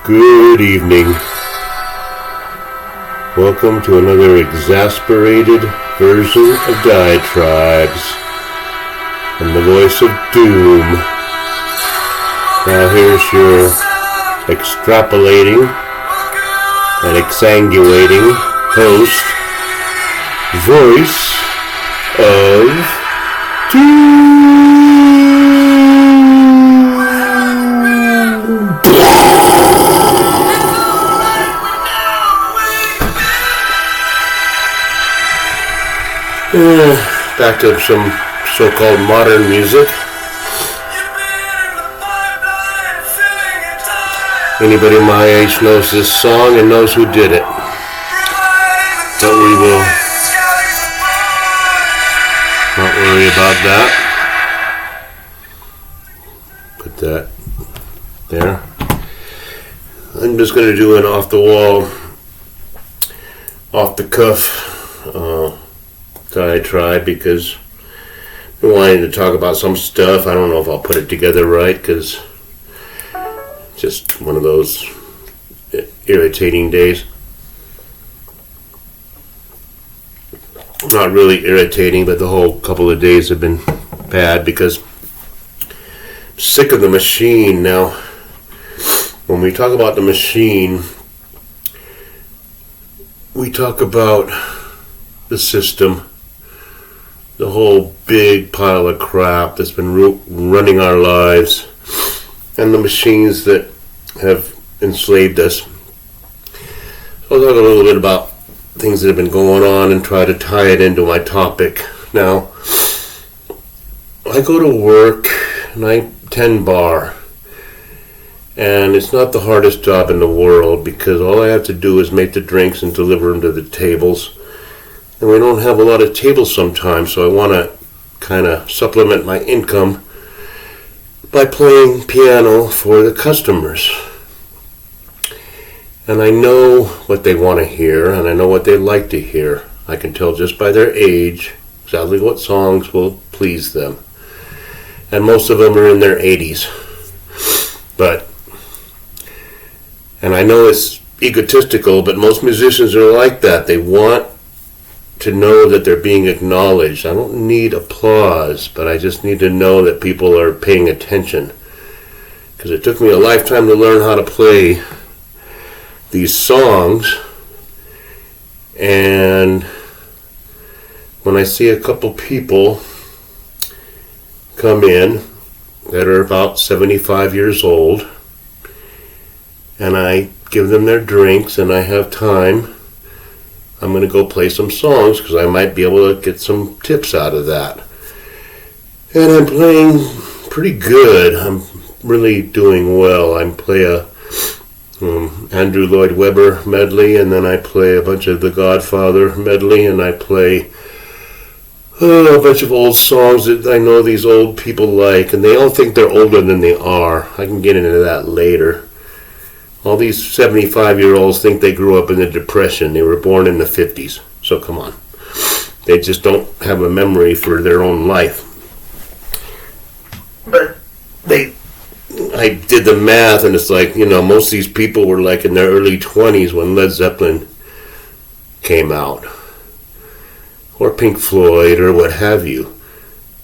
Good evening. Welcome to another exasperated version of Diatribes and the voice of doom. Now here's your extrapolating and exsanguating host, voice of doom. Back to some so-called modern music. Anybody my age knows this song and knows who did it. But we will not worry about that. Put that there. I'm just going to do an off-the-wall, off-the-cuff diatribe because I'm wanting to talk about some stuff. I don't know if I'll put it together right because it's just one of those irritating days. Not really irritating, but the whole couple of days have been bad because I'm sick of the machine. Now, when we talk about the machine, we talk about the system, the whole big pile of crap that's been running our lives, and the machines that have enslaved us. So I'll talk a little bit about things that have been going on and try to tie it into my topic. Now, I go to work and I tend bar, and it's not the hardest job in the world because all I have to do is make the drinks and deliver them to the tables. And we don't have a lot of tables sometimes, so I want to kind of supplement my income by playing piano for the customers. And I know what they want to hear, and I know what they like to hear. I can tell just by their age exactly what songs will please them. And most of them are in their 80s. And I know it's egotistical, but most musicians are like that. They want to know that they're being acknowledged. I don't need applause, but I just need to know that people are paying attention. Because it took me a lifetime to learn how to play these songs. And when I see a couple people come in that are about 75 years old, and I give them their drinks and I have time, I'm going to go play some songs because I might be able to get some tips out of that. And I'm playing pretty good. I'm really doing well. I play a Andrew Lloyd Webber medley, and then I play a bunch of the Godfather medley, and I play a bunch of old songs that I know these old people like, and they all think they're older than they are. I can get into that later. All these 75-year-olds think they grew up in the Depression. They were born in the 50s. So come on. They just don't have a memory for their own life. But I did the math, and it's like, most of these people were like in their early 20s when Led Zeppelin came out. Or Pink Floyd, or what have you.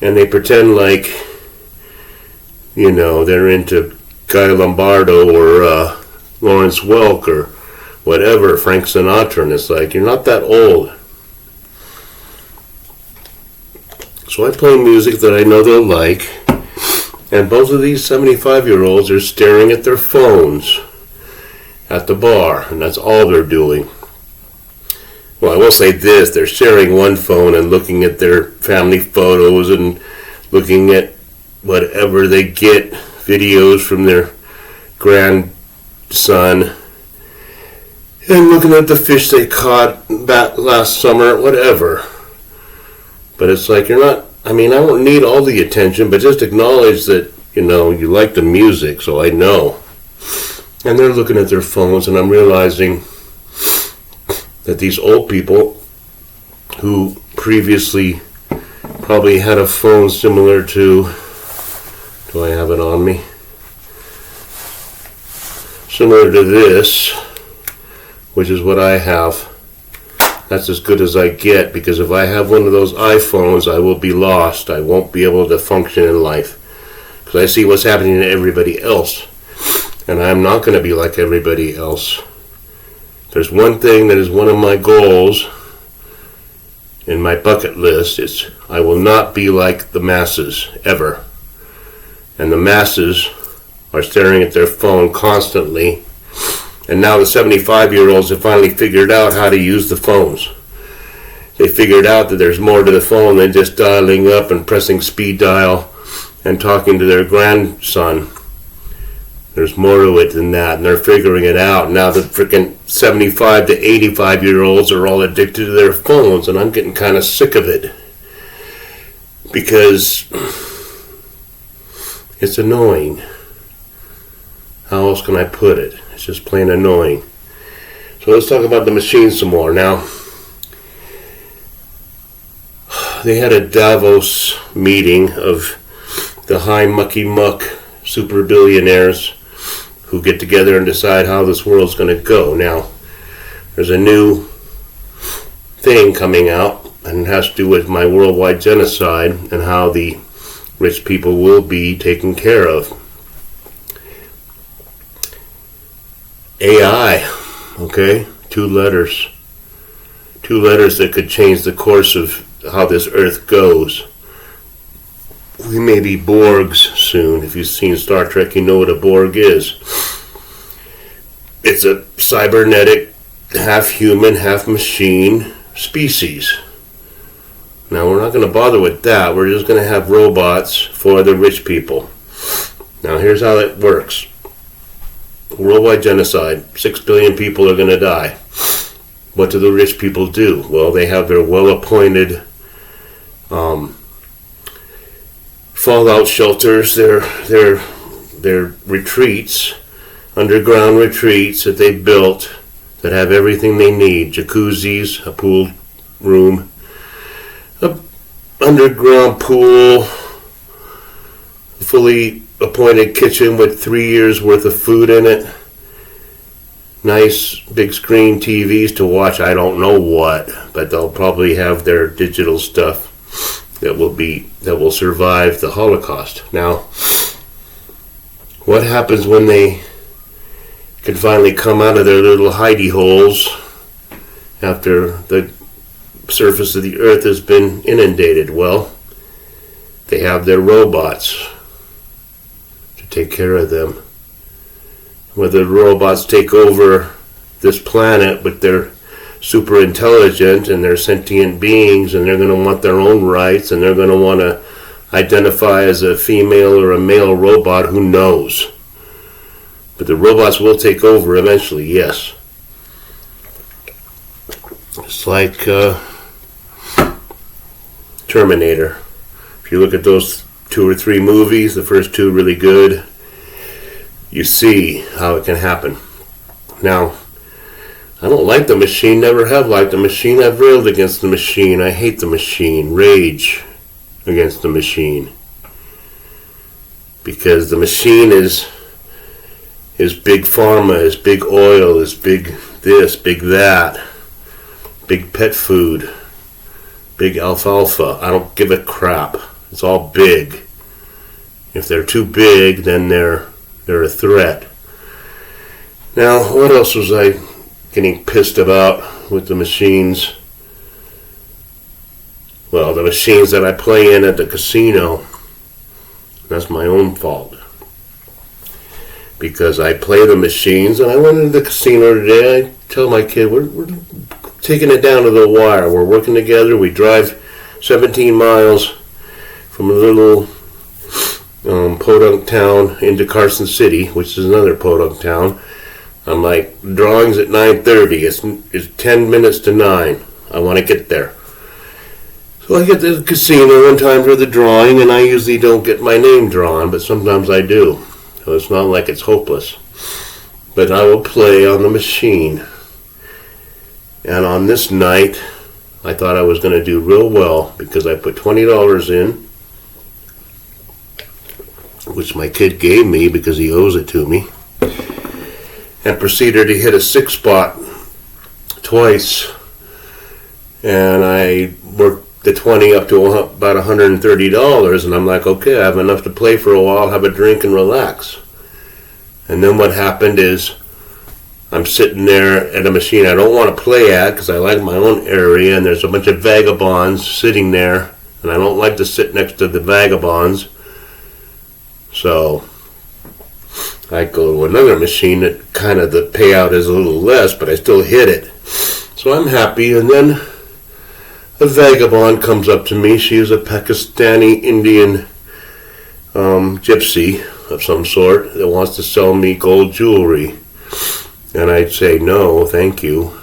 And they pretend like, they're into Guy Lombardo or Lawrence Welk or whatever, Frank Sinatra, and it's like, you're not that old. So I play music that I know they'll like, and both of these 75-year-olds are staring at their phones at the bar, and that's all they're doing. Well, I will say this, they're sharing one phone and looking at their family photos and looking at whatever they get, videos from their grandson, and looking at the fish they caught back last summer, whatever. But it's like, I don't need all the attention, but just acknowledge that, you like the music, so I know. And they're looking at their phones, and I'm realizing that these old people who previously probably had a phone similar to, do I have it on me? similar to this, which is what I have. That's as good as I get, because if I have one of those iPhones, I will be lost. I won't be able to function in life, because I see what's happening to everybody else, and I'm not going to be like everybody else. There's one thing that is one of my goals in my bucket list. It's I will not be like the masses, ever. And the masses are staring at their phone constantly. And now the 75-year-olds have finally figured out how to use the phones. They figured out that there's more to the phone than just dialing up and pressing speed dial and talking to their grandson. There's more to it than that, and they're figuring it out. Now the freaking 75 to 85-year-olds are all addicted to their phones, and I'm getting kind of sick of it. Because it's annoying. How else can I put it? It's just plain annoying. So let's talk about the machine some more. Now, they had a Davos meeting of the high mucky muck super billionaires who get together and decide how this world's going to go. Now, there's a new thing coming out, and it has to do with my worldwide genocide and how the rich people will be taken care of. AI, okay? Two letters that could change the course of how this earth goes. We may be Borgs soon. If you've seen Star Trek, you know what a Borg is. It's a cybernetic, half human, half machine species. Now, we're not going to bother with that. We're just going to have robots for the rich people. Now, here's how it works. Worldwide genocide. 6 billion people are going to die. What do the rich people do? Well, they have their well-appointed fallout shelters, their retreats, underground retreats that they built that have everything they need. Jacuzzis, a pool room, an underground pool, a fully appointed kitchen with 3 years worth of food in it, nice big screen TVs to watch I don't know what, but they'll probably have their digital stuff that will survive the Holocaust. Now, what happens when they can finally come out of their little hidey holes after the surface of the earth has been inundated? Well, they have their robots to take care of them. Whether the robots take over this planet, but they're super intelligent and they're sentient beings, and they're going to want their own rights, and they're going to want to identify as a female or a male robot, who knows? But the robots will take over eventually, yes. It's like Terminator. If you look at those 2 or 3 movies, the first 2 really good, you see how it can happen. Now, I don't like the machine, never have liked the machine. I've railed against the machine. I hate the machine. Rage against the machine. Because the machine is big pharma, is big oil, is big this, big that, big pet food, big alfalfa. I don't give a crap. It's all big. If they're too big, then they're a threat. Now, what else was I getting pissed about with the machines? Well, the machines that I play in at the casino, that's my own fault. Because I play the machines, and I went into the casino today. I tell my kid, we're taking it down to the wire. We're working together. We drive 17 miles from a little podunk town into Carson City, which is another podunk town. I'm like, drawings at 9:30. It's 10 minutes to 9. I want to get there. So I get to the casino in time for the drawing, and I usually don't get my name drawn, but sometimes I do. So it's not like it's hopeless. But I will play on the machine. And on this night, I thought I was going to do real well because I put $20 in, which my kid gave me because he owes it to me. and proceeded to hit a 6-spot twice. And I worked the 20 up to about $130, and I'm like, okay, I have enough to play for a while, have a drink, and relax. And then what happened is I'm sitting there at a machine I don't want to play at because I like my own area, and there's a bunch of vagabonds sitting there, and I don't like to sit next to the vagabonds. So I go to another machine that kind of the payout is a little less, but I still hit it. So I'm happy, and then a vagabond comes up to me. She is a Pakistani Indian gypsy of some sort that wants to sell me gold jewelry. And I'd say, no, thank you.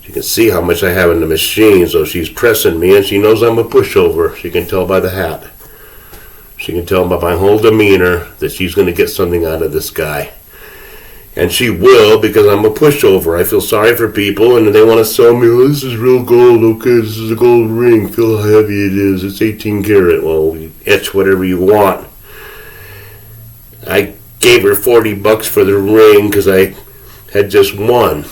You can see how much I have in the machine, so she's pressing me, and she knows I'm a pushover. She can tell by the hat. She can tell by my whole demeanor that she's going to get something out of this guy. And she will, because I'm a pushover. I feel sorry for people, and they want to sell me, oh, this is real gold, okay, this is a gold ring. Feel how heavy it is. It's 18 karat. Well, you etch whatever you want. I gave her $40 for the ring because I had just won.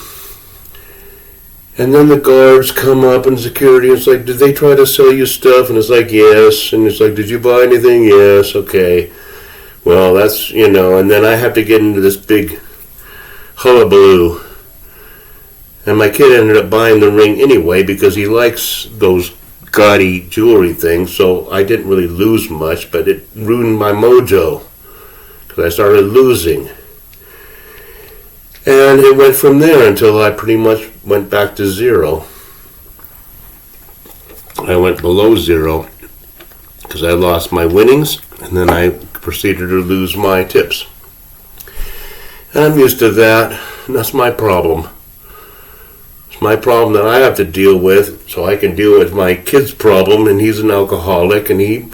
And then the guards come up and security, it's like, did they try to sell you stuff? And it's like, yes. And it's like, did you buy anything? Yes. Okay. Well, that's, and then I have to get into this big hullabaloo. And my kid ended up buying the ring anyway because he likes those gaudy jewelry things, so I didn't really lose much, but it ruined my mojo because I started losing. And it went from there until I pretty much went back to zero. I went below zero because I lost my winnings, and then I proceeded to lose my tips. And I'm used to that, and that's my problem. It's my problem that I have to deal with, so I can deal with my kid's problem, and he's an alcoholic, and he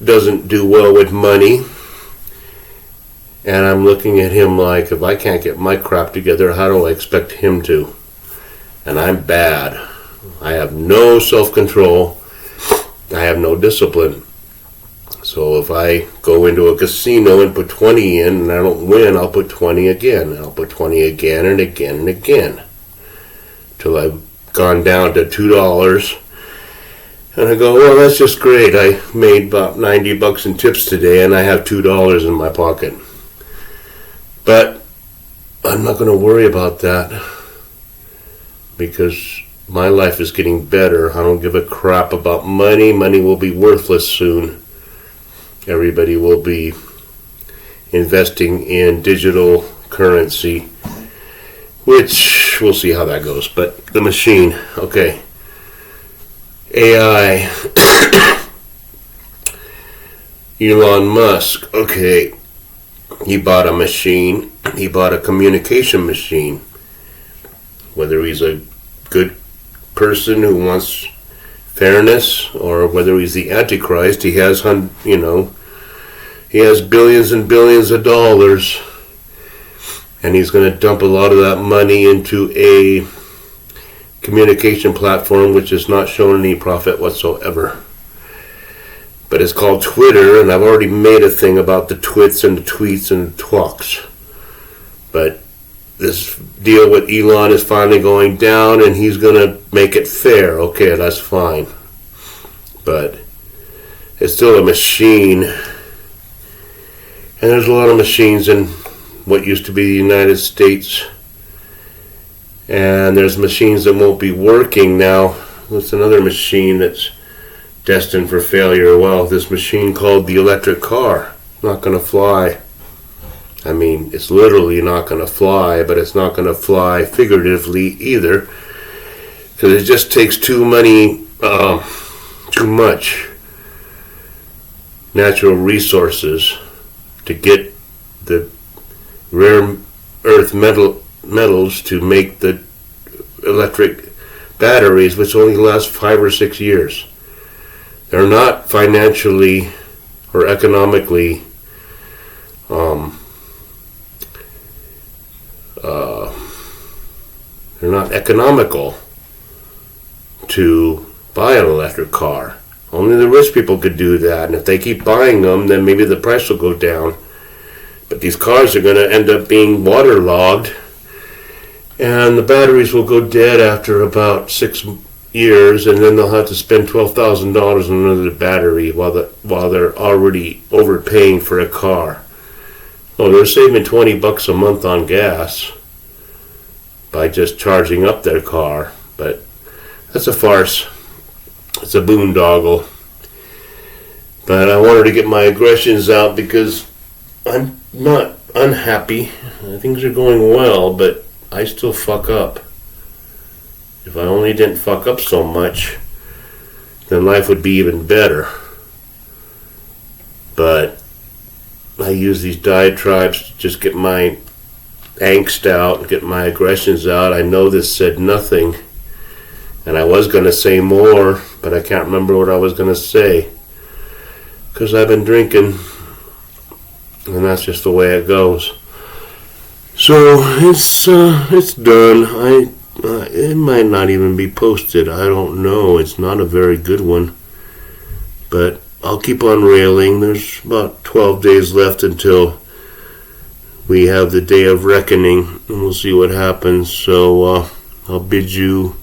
doesn't do well with money. And I'm looking at him like, if I can't get my crap together, how do I expect him to? And I'm bad. I have no self-control. I have no discipline. So if I go into a casino and put 20 in and I don't win, I'll put 20 again. And I'll put 20 again and again and again. Till I've gone down to $2. And I go, well, that's just great. I made about $90 in tips today and I have $2 in my pocket. But I'm not going to worry about that because my life is getting better. I don't give a crap about money. Money will be worthless soon. Everybody will be investing in digital currency, which we'll see how that goes. But the machine, okay. AI. Elon Musk, okay. He bought a machine. He bought a communication machine. Whether he's a good person who wants fairness or whether he's the Antichrist, he has, he has billions and billions of dollars. And he's going to dump a lot of that money into a communication platform which is not showing any profit whatsoever. But it's called Twitter, and I've already made a thing about the twits and the tweets and the twalks. But this deal with Elon is finally going down, and he's going to make it fair. Okay, that's fine. But it's still a machine. And there's a lot of machines in what used to be the United States. And there's machines that won't be working now. What's another machine that's destined for failure? Well, this machine called the electric car. Not going to fly. I mean, it's literally not going to fly, but it's not going to fly figuratively either, because it just takes too much natural resources to get the rare earth metals to make the electric batteries, which only last 5 or 6 years. They're not financially or economically they're not economical to buy an electric car. Only the rich people could do that, and if they keep buying them, then maybe the price will go down. But these cars are going to end up being waterlogged, and the batteries will go dead after about 6 years, and then they'll have to spend $12,000 on another battery while they're already overpaying for a car. Oh, they're saving $20 a month on gas by just charging up their car, but that's a farce. It's a boondoggle. But I wanted to get my aggressions out because I'm not unhappy. Things are going well, but I still fuck up. If I only didn't fuck up so much, then life would be even better. But I use these diatribes to just get my angst out, get my aggressions out. I know this said nothing, and I was going to say more, but I can't remember what I was going to say, because I've been drinking, and that's just the way it goes. So it's done. It might not even be posted. I don't know. It's not a very good one, but I'll keep on railing. There's about 12 days left until we have the day of reckoning, and we'll see what happens. So I'll bid you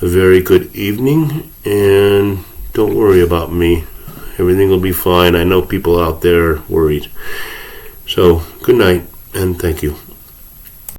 a very good evening, and don't worry about me. Everything will be fine. I know people out there are worried. So good night, and thank you.